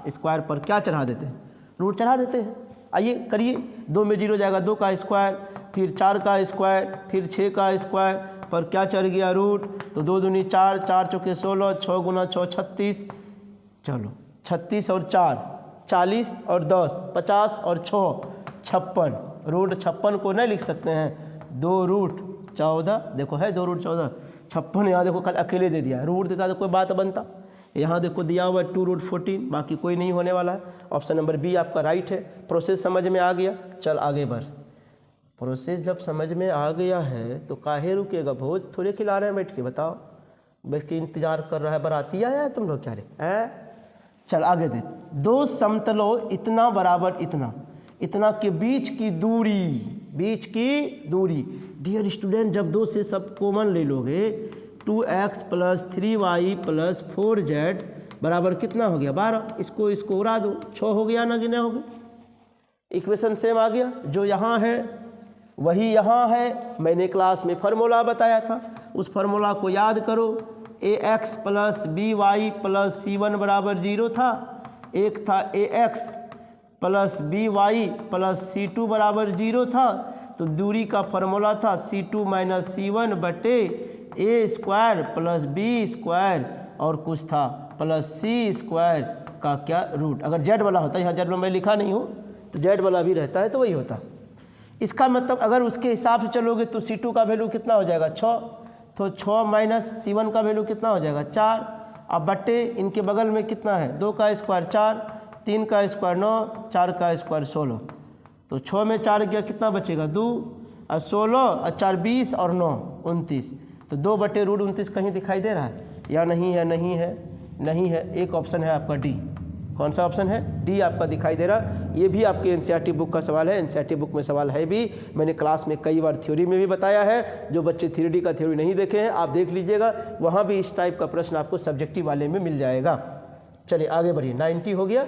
स्क्वायर पर क्या चढ़ा देते हैं? रूट चढ़ा देते हैं। आइए करिए, 2 में 0 जाएगा, 2 का स्क्वायर, फिर 4 का स्क्वायर, फिर 6 का स्क्वायर पर क्या चढ़ गया? रूट। तो 2 दूनी 4, 4 चौके 16, 6 गुना 6 36। चलो 36 और 4 40 और 10 50 और 6 56। रूट 56 को नहीं लिख सकते हैं, 2 रूट 14, देखो है 2 रूट 14, 56 यहाँ देखो कल अकेले दे दिया। रूट देता तो कोई बात बनता, यहाँ देखो दिया हुआ 2 रूट 14, बाकी कोई नहीं होने वाला है। ऑप्शन नंबर बी आपका राइट है। प्रोसेस समझ में आ गया? चल आगे बढ़। प्रोसेस जब समझ में आ गया है तो काहे रुकेगा? भोज थोड़े खिला रहे हैं बैठ के, बताओ, बैठ के इंतजार कर रहा है, बाराती आया है तुम लोग क्या रे? चल आगे देख। 2 समतलों इतना बराबर इतना के बीच की दूरी, डियर स्टूडेंट, जब 2 से सब कॉमन ले लोगे, 2x + 3y + 4z बराबर कितना हो गया? 12। इसको उड़ा दो, 6 हो गया ना, गिना हो गया। इक्वेशन सेम आ गया, जो यहाँ है वही यहाँ है। मैंने क्लास में फार्मूला बताया था, उस फार्मूला को याद करो। ax plus B Y plus C1 बराबर 0 था, एक था ax plus B Y plus C2 बराबर 0 था। तो दूरी का फार्मूला था C2 माइनस C1 बटे ए स्क्वायर प्लस बी स्क्वायर और कुछ था प्लस सी स्क्वायर का क्या रूट। अगर जेड वाला होता, यहाँ जेड में मैं लिखा नहीं हूँ, तो जेड वाला भी रहता है तो वही होता। इसका मतलब अगर उसके हिसाब से चलोगे तो C2 का वैल्यू कितना हो जाएगा 6, तो 6 माइनस C1 का वैल्यू कितना हो जाएगा 4। अब बट्टे इनके बगल में कितना है 2 का स्क्वायर 4, 3 का स्क्वायर 9, 4 का स्क्वायर 16। तो 6 में 4 गया कितना बचेगा 2 और 16 और 4 20 और 9 29। तो 2 बटे रूट 29 कहीं दिखाई दे रहा है या नहीं है? नहीं है, नहीं है। एक ऑप्शन है आपका डी। कौन सा ऑप्शन है? डी आपका दिखाई दे रहा। ये भी आपके एनसीईआरटी बुक का सवाल है, एनसीईआरटी बुक में सवाल है भी। मैंने क्लास में कई बार थ्योरी में भी बताया है। जो बच्चे थ्योरी का थ्योरी नहीं देखे हैं आप देख लीजिएगा, वहाँ भी इस टाइप का प्रश्न आपको सब्जेक्टिव वाले में मिल जाएगा। चलिए आगे बढ़िए। 90 हो गया।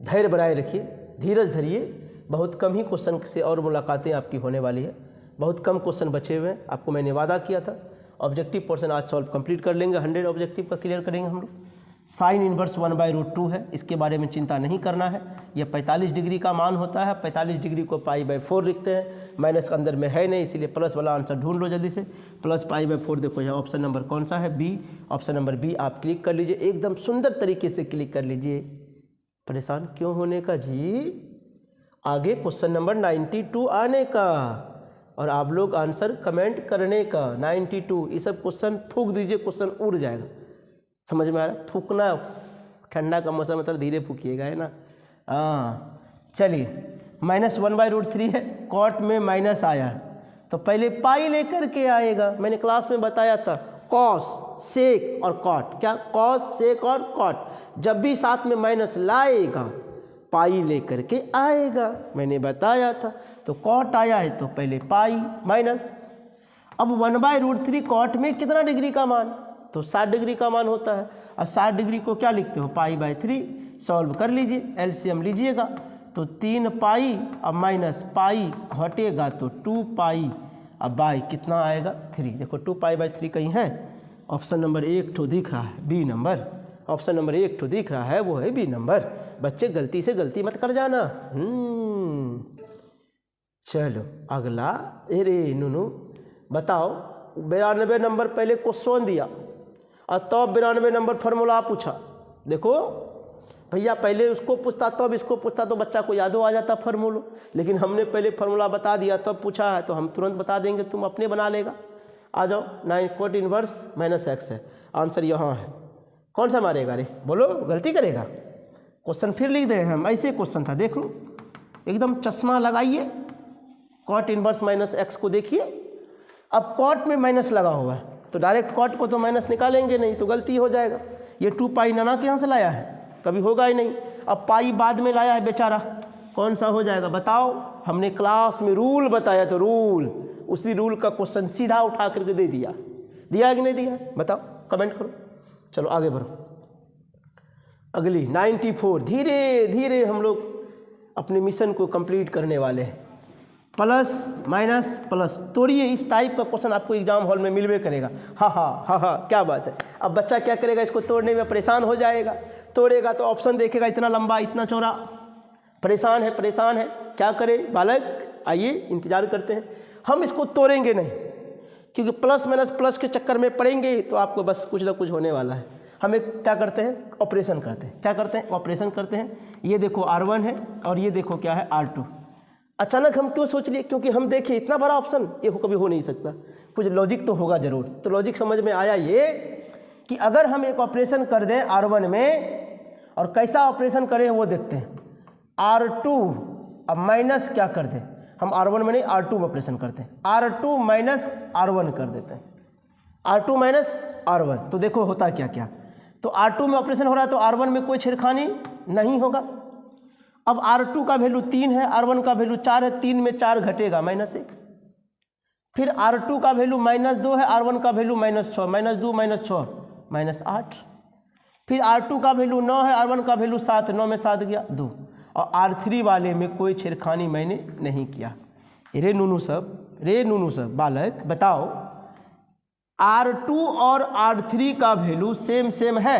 धैर्य बनाए रखिए, धीरज धरिए। बहुत कम ही क्वेश्चन से और मुलाकातें आपकी होने वाली है। बहुत कम क्वेश्चन बचे हुए हैं। आपको मैंने वादा किया था ऑब्जेक्टिव पोर्शन आज सॉल्व कंप्लीट कर लेंगे, 100 ऑब्जेक्टिव का क्लियर करेंगे हम लोग। साइन इनवर्स 1/√2 है, इसके बारे में चिंता नहीं करना है। यह 45 डिग्री का मान होता है। 45 डिग्री को π/4 लिखते हैं। माइनस के अंदर में है नहीं, इसीलिए प्लस वाला आंसर ढूंढ लो जल्दी से। प्लस π/4 देखो यहाँ ऑप्शन नंबर कौन सा है? बी। ऑप्शन नंबर बी आप क्लिक कर लीजिए, एकदम सुंदर तरीके से क्लिक कर लीजिए। परेशान क्यों होने का जी, आगे क्वेश्चन नंबर 92 आने का और आप लोग आंसर कमेंट करने का। 92 ये सब क्वेश्चन फूंक दीजिए, क्वेश्चन उड़ जाएगा। समझ में आ रहा है? फूकना, ठंडा का मौसम है तो धीरे फूकिएगा, है ना। हाँ चलिए, -1/√3 है। कॉट में माइनस आया है तो पहले पाई लेकर के आएगा। मैंने क्लास में बताया था कॉस, सेक और कॉट। क्या? कॉस, सेक और कॉट। जब भी साथ में माइनस लाएगा पाई लेकर के आएगा, मैंने बताया था। तो कॉट आया है तो पहले पाई माइनस। अब 1/√3 कॉट में कितना डिग्री का मान? तो 60 डिग्री का मान होता है। और 60 डिग्री को क्या लिखते हो? π/3। सॉल्व कर लीजिए, एलसीएम लीजिएगा। तो 3 पाई अब माइनस पाई घटेगा तो 2 पाई, अब बाई कितना आएगा 3। देखो 2 π/3 कहीं है? ऑप्शन नंबर 1 ठो दिख रहा है, बी नंबर। ऑप्शन नंबर 1 ठो दिख रहा है, वो है बी नंबर। बच्चे गलती से गलती मत कर जाना। चलो अगला। अरे नूनू बताओ, 92 नंबर पहले क्वेश्चन दिया और तब 92 नंबर फार्मूला पूछा। देखो भैया, पहले उसको पूछता तब इसको पूछता तो बच्चा को याद आ जाता फार्मूला, लेकिन हमने पहले फार्मूला बता दिया तब पूछा है तो हम तुरंत बता देंगे, तुम अपने बना लेगा। आ जाओ। 9 cot इनवर्स -x है, आंसर यहाँ है। कौन सा मारेगा? रे बोलो, गलती करेगा? क्वेश्चन फिर लिख दे हम, ऐसे क्वेश्चन था देख लो, एकदम चश्मा लगाइए। कॉट इनवर्स -x को देखिए। अब कॉट में माइनस लगा हुआ है तो डायरेक्ट कॉट को तो माइनस निकालेंगे नहीं, तो गलती हो जाएगा। ये 2 पाई नाना के यहाँ से लाया है, कभी होगा ही नहीं। अब पाई बाद में लाया है बेचारा, कौन सा हो जाएगा बताओ? हमने क्लास में रूल बताया तो रूल, उसी रूल का क्वेश्चन सीधा उठा करके दे दिया। दिया है कि नहीं दिया? बताओ, कमेंट करो। चलो आगे बढ़ो। अगली 94। धीरे धीरे हम लोग अपने मिशन को कंप्लीट करने वाले हैं। प्लस माइनस प्लस, तोड़िए। इस टाइप का क्वेश्चन आपको एग्जाम हॉल में मिलवे करेगा। हाँ, क्या बात है। अब बच्चा क्या करेगा? इसको तोड़ने में परेशान हो जाएगा। तोड़ेगा तो ऑप्शन देखेगा, इतना लंबा इतना चौड़ा। परेशान है, क्या करे बालक? आइए इंतजार करते हैं। हम इसको तोड़ेंगे नहीं, क्योंकि प्लस माइनस प्लस के चक्कर में पड़ेंगे तो आपको बस कुछ ना कुछ होने वाला है। हम एक क्या करते हैं? ऑपरेशन करते हैं। क्या करते हैं? ऑपरेशन करते हैं। ये देखो R1 है और ये देखो क्या है R2। अचानक हम क्यों सोच लिए? क्योंकि हम देखें इतना बड़ा ऑप्शन ये कभी हो नहीं सकता, कुछ लॉजिक तो होगा जरूर। तो लॉजिक समझ में आया ये कि अगर हम एक ऑपरेशन कर दें R1 में, और कैसा ऑपरेशन करें वो देखते हैं। R2 अब माइनस क्या कर दें हम? R1 में नहीं R2 में ऑपरेशन करते हैं। R2 माइनस R1 कर देते हैं। R2 माइनस R1, तो देखो होता क्या क्या। तो R2 में ऑपरेशन हो रहा है तो R1 में कोई छेड़खानी नहीं होगा। अब R2 का वैल्यू 3 है, R1 का वैल्यू 4 है, 3 में 4 घटेगा -1। फिर R2 का वैल्यू -2 है, R1 का वैल्यू -6, -2 -6 -8। फिर R2 का वैल्यू 9 है, R1 का वैल्यू 7, 9 में 7 गया 2। और R3 वाले में कोई छेड़खानी मैंने नहीं किया। रे नूनू सब बालक बताओ, R2 और R3 का वैल्यू सेम सेम है,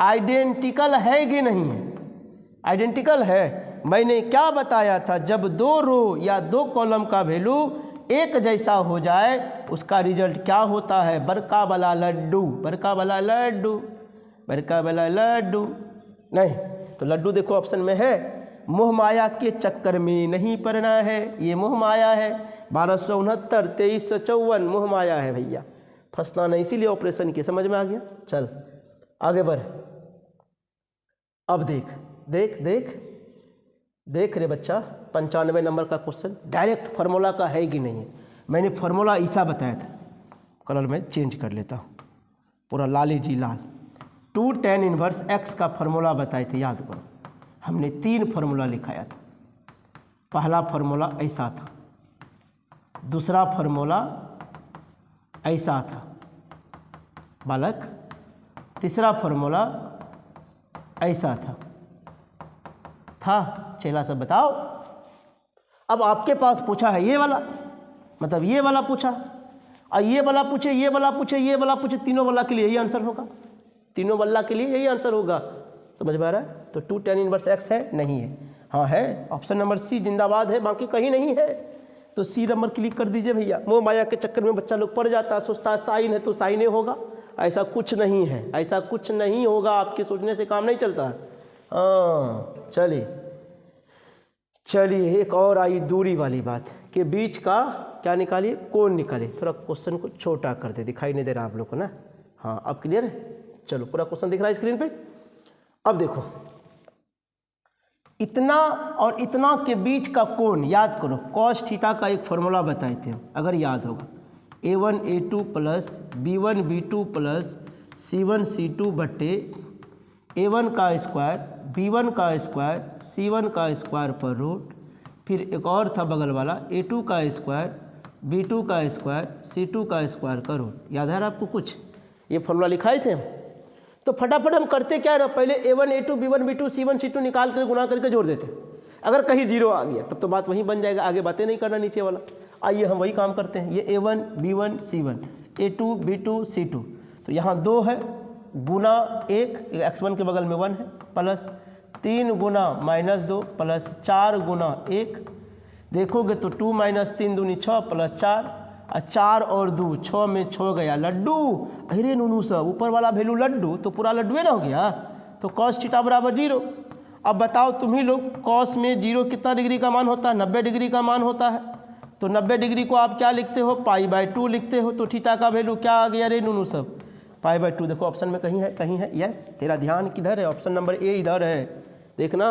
आइडेंटिकल है कि नहीं है? आइडेंटिकल है। मैंने क्या बताया था, जब दो रो या दो कॉलम का वैल्यू एक जैसा हो जाए उसका रिजल्ट क्या होता है? बरका वाला लड्डू, बरका वाला लड्डू, बरका वाला लड्डू। नहीं तो लड्डू देखो ऑप्शन में है। मोह माया के चक्कर में नहीं पड़ना है, ये मोह माया है। 1269 2354 मोह माया है भैया, फंसना नहीं, इसीलिए ऑपरेशन किया। समझ में आ गया? चल आगे बढ़। अब देख देख देख देख रे बच्चा, 95 नंबर का क्वेश्चन डायरेक्ट फार्मूला का है कि नहीं है। मैंने फार्मूला ऐसा बताया था, कलर में चेंज कर लेता हूँ, पूरा लाली जी लाल। 2 tan इनवर्स x का फार्मूला बताए थे, याद करो। हमने 3 फार्मूला लिखाया था। पहला फार्मूला ऐसा था, दूसरा फार्मूला ऐसा था बालक, तीसरा फार्मूला ऐसा था चेला सब बताओ। अब आपके पास पूछा है ये वाला, मतलब ये वाला पूछा, और ये वाला पूछे, ये वाला पूछे, ये वाला पूछे, तीनों वाला के लिए यही आंसर होगा, तीनों वाला के लिए यही आंसर होगा। समझ में आ रहा है? तो 2 tan इनवर्स x है, नहीं है? हाँ है, ऑप्शन नंबर सी जिंदाबाद है, बाकी कहीं नहीं है। तो सी नंबर क्लिक कर दीजिए भैया। मोह माया के चक्कर में बच्चा लोग पड़ जाता है, सोचता है साइन है तो साइन ही होगा। ऐसा कुछ नहीं है, ऐसा कुछ नहीं होगा, आपके सोचने से काम नहीं चलता है। हाँ चलिए चलिए, एक और आई दूरी वाली बात के बीच का क्या निकालिए? कोण निकालिए। थोड़ा क्वेश्चन को छोटा कर दे, दिखाई नहीं दे रहा आप लोग को ना? हाँ अब क्लियर है? चलो पूरा क्वेश्चन दिख रहा है स्क्रीन पे। अब देखो, इतना और इतना के बीच का कोण याद करो, cos थीटा का एक फॉर्मूला बताए थे, अगर याद होगा, a1 a2 plus b1 b2 plus c1 c2 बट्टे a1 का स्क्वायर b1 का स्क्वायर c1 का स्क्वायर पर रूट, फिर एक और था बगल वाला a2 का स्क्वायर b2 का स्क्वायर c2 का स्क्वायर का रूट। याद है आपको कुछ? ये फॉर्मूला लिखाए थे हम। तो फटाफट हम करते क्या है ना, पहले a1 a2 b1 b2 c1 c2 निकाल कर गुना करके जोड़ देते। अगर कहीं जीरो आ गया तब तो बात वहीं बन जाएगा, आगे बातें नहीं करना नीचे वाला। आइए हम वही काम करते हैं। ये a1 b1 c1 a2 b2 c2, तो यहाँ 2 है गुना 1, x1 के बगल में 1 है, प्लस 3 गुना -2 प्लस 4 गुना 1। देखोगे तो 2 - 3 दूनी 6 प्लस 4, 4 और 2 6 में 6 गया लड्डू। अरे नूनू सब ऊपर वाला वैल्यू लड्डू, तो पूरा लड्डू ना हो गया। तो cos थीटा बराबर 0। अब बताओ तुम ही लोग, cos में 0 कितना डिग्री का मान होता है? 90 डिग्री का मान होता है। तो 90 डिग्री को आप क्या लिखते हो? π/2 लिखते हो। तो थीटा का वैल्यू क्या आ गया रे नूनू सब? π/2। देखो ऑप्शन में कहीं है, कहीं है? यस, तेरा ध्यान किधर है? ऑप्शन नंबर ए इधर है, देखना।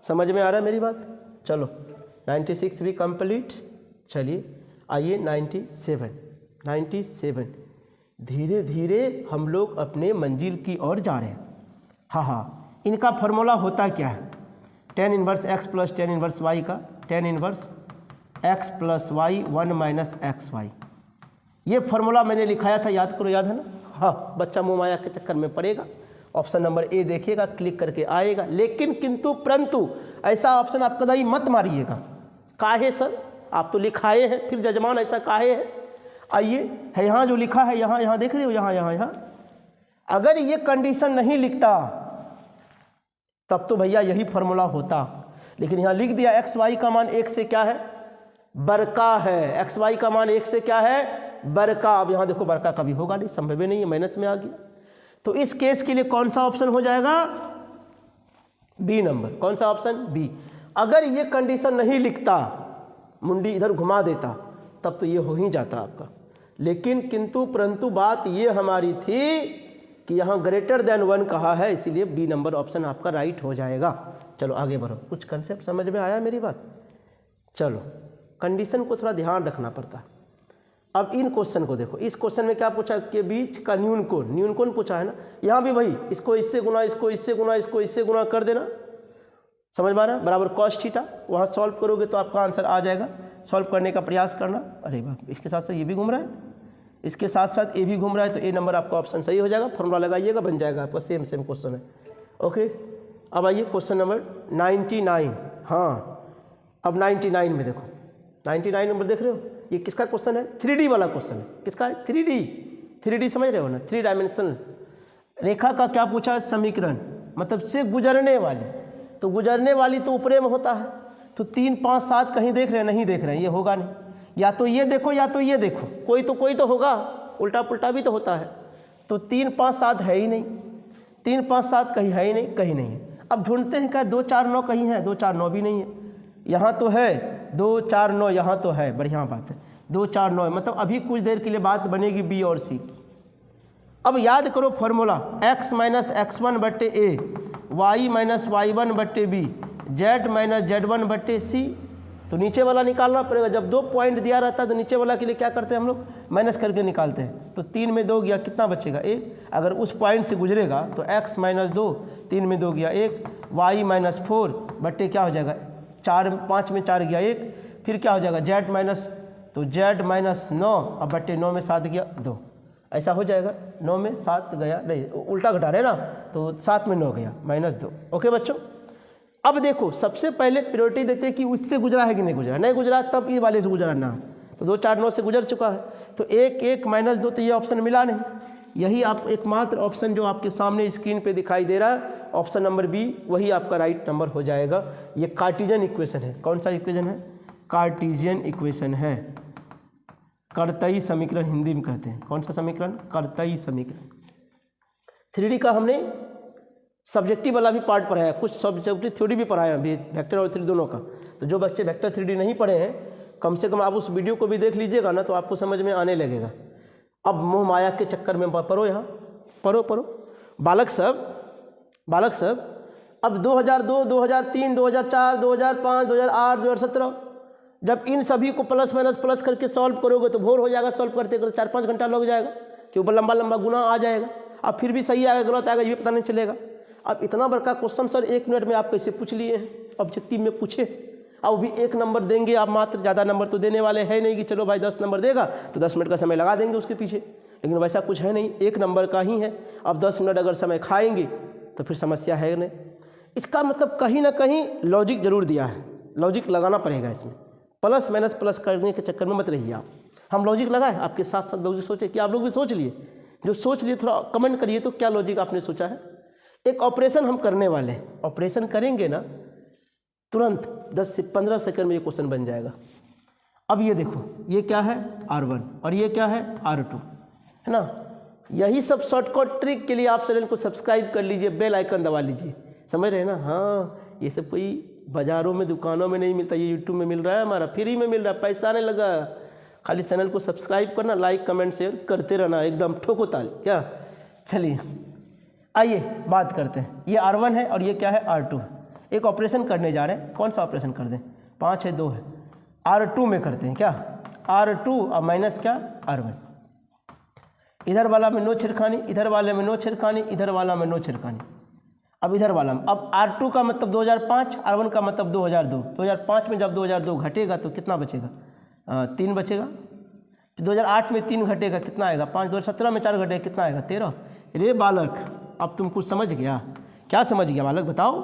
समझ में आ रहा है मेरी बात? चलो 96 भी कंप्लीट। चलिए आइए 97। धीरे धीरे हम लोग अपने मंजिल की ओर जा रहे हैं। हाँ, इनका फॉर्मूला होता क्या है? tan inverse x plus tan inverse y का tan inverse x plus y 1 - xy। ये फॉर्मूला मैंने लिखाया था, याद करो, याद है ना? हाँ, बच्चा मोह माया के चक्कर में पड़ेगा, ऑप्शन नंबर ए देखिएगा, क्लिक करके आएगा। लेकिन किंतु परंतु ऐसा ऑप्शन आप कदाई मत मारिएगा। काहे सर? आप तो लिखाए हैं, फिर जजमान ऐसा काहे है? आइए है यहाँ जो लिखा है, यहाँ देख रहे हो, यहाँ अगर ये कंडीशन नहीं लिखता तब तो भैया यही फॉर्मूला होता। लेकिन यहाँ लिख दिया एक्स वाई का मान 1 से क्या है? बरका है। एक्स वाई का मान 1 से क्या है? बरका। अब यहाँ देखो बरका कभी होगा नहीं, संभव ही नहीं है, माइनस में आ गया। तो इस केस के लिए कौन सा ऑप्शन हो जाएगा? B number. कौन सा ऑप्शन? बी। अगर ये कंडीशन नहीं लिखता, मुंडी इधर घुमा देता, तब तो ये हो ही जाता आपका। लेकिन किंतु परंतु बात ये हमारी थी कि यहाँ ग्रेटर देन 1 कहा है, इसीलिए बी नंबर ऑप्शन आपका राइट हो जाएगा। चलो आगे बढ़ो। कुछ कंसेप्ट समझ में आया मेरी बात? चलो, कंडीशन को थोड़ा ध्यान रखना पड़ता है। अब इन क्वेश्चन को देखो। इस क्वेश्चन में क्या पूछा? के बीच का न्यून कोण पूछा है ना। यहाँ भी वही, इसको इससे गुना, इसको इससे गुना, इसको इससे गुना कर देना। समझ में आ रहा है? बराबर cos थीटा। वहाँ सॉल्व करोगे तो आपका आंसर आ जाएगा। सॉल्व करने का प्रयास करना। अरे बाप, इसके साथ साथ ये भी घूम रहा है, इसके साथ साथ ये भी घूम रहा है, तो ए नंबर आपका ऑप्शन सही हो जाएगा। फॉर्मूला लगाइएगा, बन जाएगा आपका। सेम क्वेश्चन है। ओके, अब आइए क्वेश्चन नंबर 99। हाँ, अब 99 में देखो, 99 नंबर देख रहे हो, ये किसका क्वेश्चन है? 3D वाला क्वेश्चन है। किसका है? 3D। 3D समझ रहे हो ना, 3 डायमेंशनल। रेखा का क्या पूछा, समीकरण, मतलब से गुजरने वाली, तो गुजरने वाली तो ऊपरे में होता है, तो 3 5 7 कहीं देख रहे हैं, नहीं देख रहे हैं, ये होगा नहीं, या तो ये देखो या तो ये देखो, कोई तो होगा, उल्टा पुल्टा भी तो होता है। तो 3 5 7 है ही नहीं, 3 5 7 कहीं है ही नहीं, कहीं नहीं है। अब ढूंढते हैं क्या, 2 4 9 कहीं है, 2 4 9 भी नहीं है, यहाँ तो है 2 4 9, यहाँ तो है, बढ़िया बात है 2 4 9, मतलब अभी कुछ देर के लिए बात बनेगी बी और सी की। अब याद करो फॉर्मूला, x माइनस x1 बट्टे ए, वाई माइनस y1 बट्टे बी, z माइनस z1 बट्टे सी। तो नीचे वाला निकालना पड़ेगा, जब 2 पॉइंट दिया रहता है तो नीचे वाला के लिए क्या करते हैं हम लोग, माइनस करके निकालते हैं। तो 3 में 2 गया, कितना बचेगा 1, अगर उस पॉइंट से गुजरेगा तो x माइनस 2, 3 में 2 गया 1, y माइनस 4 बट्टे क्या हो जाएगा 4, 5 में 4 गया 1, फिर क्या हो जाएगा z माइनस, तो z माइनस 9, अब बट्टे 9 में 7 गया 2, ऐसा हो जाएगा। 9 में 7 गया, नहीं उल्टा घटा रहे ना, तो 7 में 9 गया माइनस 2। ओके बच्चों, अब देखो सबसे पहले प्रायोरिटी देते हैं कि उससे गुजरा है कि नहीं गुजरा, नहीं गुजरा तब ये वाले से गुजरना है, तो 2 4 9 से गुजर चुका है, तो 1 1 माइनस 2, तो ये ऑप्शन मिला नहीं। यही आप एकमात्र ऑप्शन जो आपके सामने स्क्रीन पे दिखाई दे रहा है, ऑप्शन नंबर बी, वही आपका राइट नंबर हो जाएगा। ये कार्टेशियन इक्वेशन है। कौन सा इक्वेशन है, कार्टेशियन इक्वेशन है, कर्तयी समीकरण हिंदी में कहते हैं। कौन सा समीकरण, कर्तयी समीकरण। 3D का हमने सब्जेक्टिव वाला भी पार्ट पढ़ाया, कुछ सब्जेक्टिव थ्योरी भी पढ़ाया अभी, वेक्टर और 3D दोनों का। तो जो बच्चे वेक्टर 3D नहीं पढ़े हैं, कम से कम आप उस वीडियो को भी देख लीजिएगा ना, तो आपको समझ में आने लगेगा। अब मोह माया के चक्कर में पढ़ो, यहाँ पढ़ो बालक सब। अब 2002 2003 2004 2005 2008 2017, जब इन सभी को प्लस माइनस प्लस करके सॉल्व करोगे तो भोर हो जाएगा, सॉल्व करते करते 4 5 घंटा लग जाएगा, क्योंकि लंबा लंबा गुना आ जाएगा। अब फिर भी सही आएगा गलत आएगा ये भी पता नहीं चलेगा। अब इतना बड़का क्वेश्चन सर 1 मिनट में आप कैसे पूछ लिए हैं, ऑब्जेक्टिव में पूछे, अब भी 1 नंबर देंगे आप मात्र, ज़्यादा नंबर तो देने वाले है नहीं कि चलो भाई 10 नंबर देगा तो 10 मिनट का समय लगा देंगे उसके पीछे, लेकिन वैसा कुछ है नहीं, 1 नंबर का ही है। अब 10 मिनट अगर समय खाएंगे तो फिर समस्या है नहीं। इसका मतलब कहीं ना कहीं लॉजिक जरूर दिया है, लॉजिक लगाना पड़ेगा इसमें, प्लस माइनस प्लस करने के चक्कर में मत रहिए आप। हम लॉजिक लगाए आपके साथ साथ लॉजिक सोचे, कि आप लोग भी सोच लिए, जो सोच लिए थोड़ा कमेंट करिए तो क्या लॉजिक आपने सोचा है। एक ऑपरेशन हम करने वाले हैं, ऑपरेशन करेंगे ना तुरंत 10 से 15 सेकंड में ये क्वेश्चन बन जाएगा। अब ये देखो, ये क्या है R1 और ये क्या है R2, है ना। यही सब शॉर्टकट ट्रिक के लिए आप चैनल को सब्सक्राइब कर लीजिए, बेल आइकन दबा लीजिए, समझ रहे हैं ना। हाँ, ये सब कोई बाज़ारों में दुकानों में नहीं मिलता, ये यूट्यूब में मिल रहा है, हमारा फ्री में मिल रहा है, पैसा नहीं लगा। खाली चैनल को सब्सक्राइब करना, लाइक कमेंट शेयर करते रहना, एकदम ठोको ताल क्या। चलिए आइए बात करते हैं, ये R1 है और ये क्या है R2 है। एक ऑपरेशन करने जा रहे हैं, कौन सा ऑपरेशन कर दें, 5 है 2 है, R2 में करते हैं क्या, R2 और माइनस क्या R1। इधर वाला में नो छिड़खानी, इधर वाले में नो छिड़खानी, इधर वाला में नो छिड़खानी। अब इधर वाला में, अब R2 का मतलब 2005, R1 का मतलब 2002। 2005 में जब 2002 घटेगा तो कितना बचेगा, 3 बचेगा। 2008 में 3 घटेगा, कितना आएगा 5। 2017 में 4 घटेगा, कितना आएगा 13। रे बालक, अब तुम कुछ समझ गया, क्या समझ गया बालक बताओ,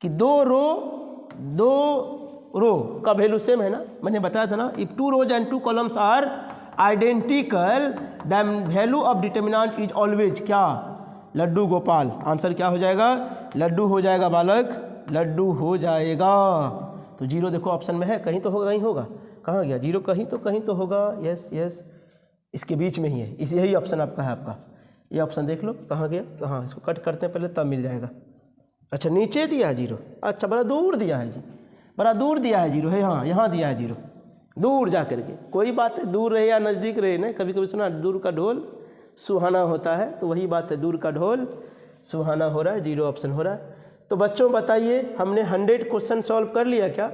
कि 2 रो का वैल्यू सेम है ना। मैंने बताया था ना, if 2 rows and 2 columns are identical the value of determinant is always क्या, लड्डू गोपाल। आंसर क्या हो जाएगा, लड्डू हो जाएगा बालक, लड्डू हो जाएगा। तो 0 देखो ऑप्शन में है, कहीं तो होगा, कहीं होगा, कहाँ गया 0, कहीं तो होगा, यस इसके बीच में ही है, इस यही ऑप्शन आपका है। आपका ये ऑप्शन देख लो कहाँ गया, कहाँ, इसको कट करते हैं पहले तब मिल जाएगा। अच्छा नीचे दिया है 0, अच्छा बड़ा दूर दिया है जी, बड़ा दूर दिया है 0 है, हाँ यहाँ दिया है 0, दूर जा करके। कोई बात है, दूर रहे या नज़दीक रहे ना, कभी कभी सुना दूर का ढोल सुहाना होता है, तो वही बात है, दूर का ढोल सुहाना हो रहा है, 0 ऑप्शन हो रहा है। तो बच्चों बताइए, हमने 100 क्वेश्चन सॉल्व कर लिया क्या।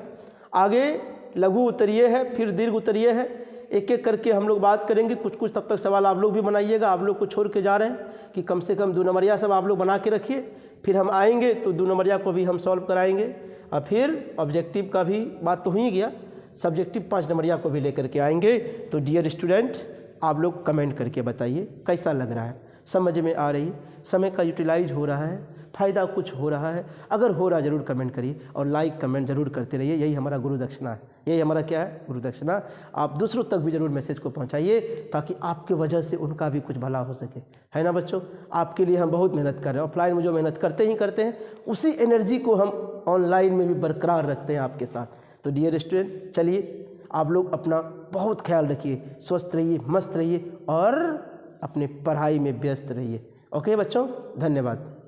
आगे लघु उत्तरीय है, फिर दीर्घ उत्तरीय है, एक एक करके हम लोग बात करेंगे। कुछ तब तक सवाल आप लोग भी बनाइएगा, आप लोग को छोड़ के जा रहे हैं कि कम से कम 2 नंबरिया सब आप लोग बना के रखिए, फिर हम आएंगे तो 2 नंबरिया को भी हम सॉल्व कराएंगे, और फिर ऑब्जेक्टिव का भी बात तो ही गया, सब्जेक्टिव 5 नंबरिया को भी लेकर के आएंगे। तो डियर स्टूडेंट, आप लोग कमेंट करके बताइए कैसा लग रहा है, समझ में आ रही है, समय का यूटिलाइज हो रहा है, फ़ायदा कुछ हो रहा है? अगर हो रहा ज़रूर कमेंट करिए और लाइक कमेंट ज़रूर करते रहिए। यही हमारा गुरु दक्षिणा है, यही हमारा क्या है, गुरु दक्षिणा। आप दूसरों तक भी ज़रूर मैसेज को पहुंचाइए ताकि आपके वजह से उनका भी कुछ भला हो सके, है ना बच्चों। आपके लिए हम बहुत मेहनत कर रहे हैं, ऑफलाइन में जो मेहनत करते हैं उसी एनर्जी को हम ऑनलाइन में भी बरकरार रखते हैं आपके साथ। तो डियर स्टूडेंट, चलिए आप लोग अपना बहुत ख्याल रखिए, स्वस्थ रहिए, मस्त रहिए और अपने पढ़ाई में व्यस्त रहिए। ओके बच्चों, धन्यवाद।